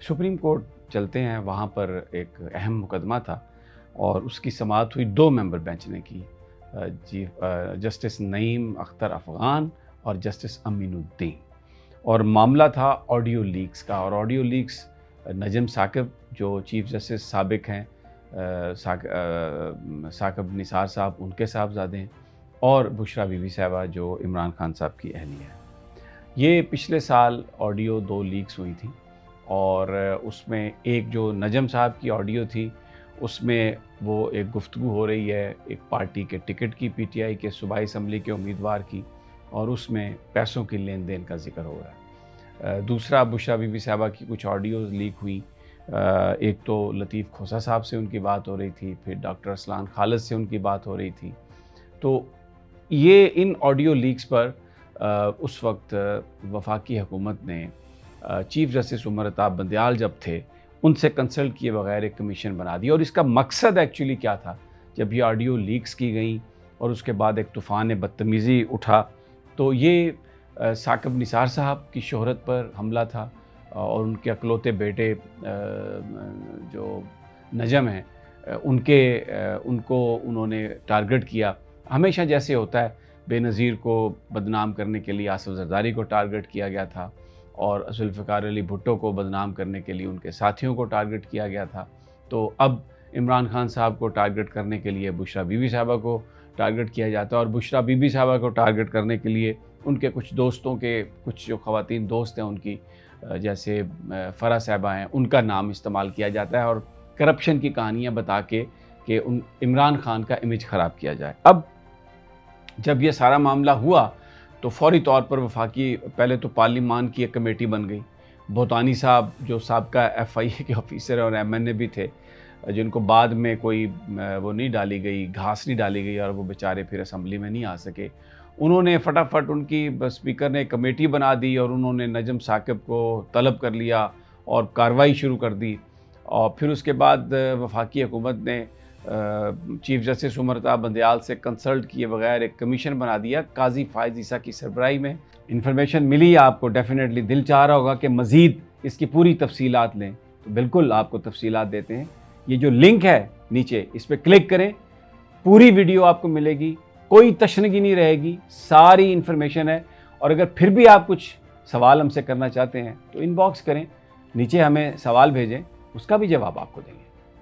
Supreme court चलते हैं, वहाँ पर एक अहम मुकदमा था और उसकी समाअत हुई 2 मेंबर बेंच ने की, जस्टिस नईम अख्तर अफ़गान और जस्टिस अमीनुद्दीन। और मामला था ऑडियो लीक्स का। और ऑडियो लीक्स नजम साकिब जो चीफ़ जस्टिस साबिक हैं, साकिब निसार साहब उनके साहबजादे हैं, और बुशरा बीबी साहिबा जो इमरान खान साहब की अहलिया है। ये पिछले साल ऑडियो 2 लीक्स हुई थी और उसमें एक जो नजम साहब की ऑडियो थी उसमें वो एक गुफ्तगू हो रही है एक पार्टी के टिकट की, पीटीआई के सूबाई असम्बली के उम्मीदवार की, और उसमें पैसों की लेन देन का जिक्र हो रहा है। दूसरा बुशरा बीबी साहिबा की कुछ ऑडियोज़ लीक हुई। एक तो लतीफ़ खोसा साहब से उनकी बात हो रही थी, फिर डॉक्टर असलान खालिद से उनकी बात हो रही थी। तो ये इन ऑडियो लीक्स पर उस वक्त वफाकी हुकूमत ने चीफ़ जस्टिस उमर अताब बंदयाल जब थे उनसे कंसल्ट किए बगैर एक कमीशन बना दी। और इसका मकसद एक्चुअली क्या था, जब ये ऑडियो लीक्स की गई और उसके बाद एक तूफ़ान बदतमीज़ी उठा, तो ये साकिब निसार साहब की शोहरत पर हमला था और उनके अकलौते बेटे जो नजम हैं उनको उन्होंने टारगेट किया। हमेशा जैसे होता है, बेनज़ीर को बदनाम करने के लिए आसिफ ज़रदारी को टारगेट किया गया था और जुल्फ़िकार अली भुट्टो को बदनाम करने के लिए उनके साथियों को टारगेट किया गया था। तो अब इमरान खान साहब को टारगेट करने के लिए बुशरा बीबी साहिबा को टारगेट किया जाता है, और बुशरा बीबी साहिबा को टारगेट करने के लिए उनके कुछ दोस्तों के, कुछ जो ख़वातीन दोस्त हैं उनकी, जैसे फ़रा साहिबा हैं, उनका नाम इस्तेमाल किया जाता है और करप्शन की कहानियाँ बता के कि इमरान खान का इमेज ख़राब किया जाए। अब जब ये सारा मामला हुआ तो फौरी तौर पर वफाकी, पहले तो पार्लिमान की एक कमेटी बन गई। भोतानी साहब जो साबका FIA के ऑफिसर और MNA भी थे, जिनको बाद में कोई वो नहीं डाली गई, घास नहीं डाली गई और वो बेचारे फिर असम्बली में नहीं आ सके, उन्होंने फटाफट, उनकी स्पीकर ने कमेटी बना दी और उन्होंने नजम साकिब को तलब कर लिया और कार्रवाई शुरू कर दी। और फिर उसके बाद वफाकी हुकूमत ने चीफ़ जस्टिस उमर अताब बंदयाल से कंसल्ट किए बगैर एक कमीशन बना दिया काजी फायज़ ईसा की सरबराही में। इन्फॉर्मेशन मिली आपको, डेफिनेटली दिल चाह रहा होगा कि मज़ीद इसकी पूरी तफसीलात लें, तो बिल्कुल आपको तफसीलात देते हैं। ये जो लिंक है नीचे, इस पर क्लिक करें, पूरी वीडियो आपको मिलेगी, कोई तशनगी नहीं रहेगी, सारी इन्फॉर्मेशन है। और अगर फिर भी आप कुछ सवाल हमसे करना चाहते हैं तो इनबॉक्स करें, नीचे हमें सवाल भेजें, उसका भी जवाब आपको देंगे।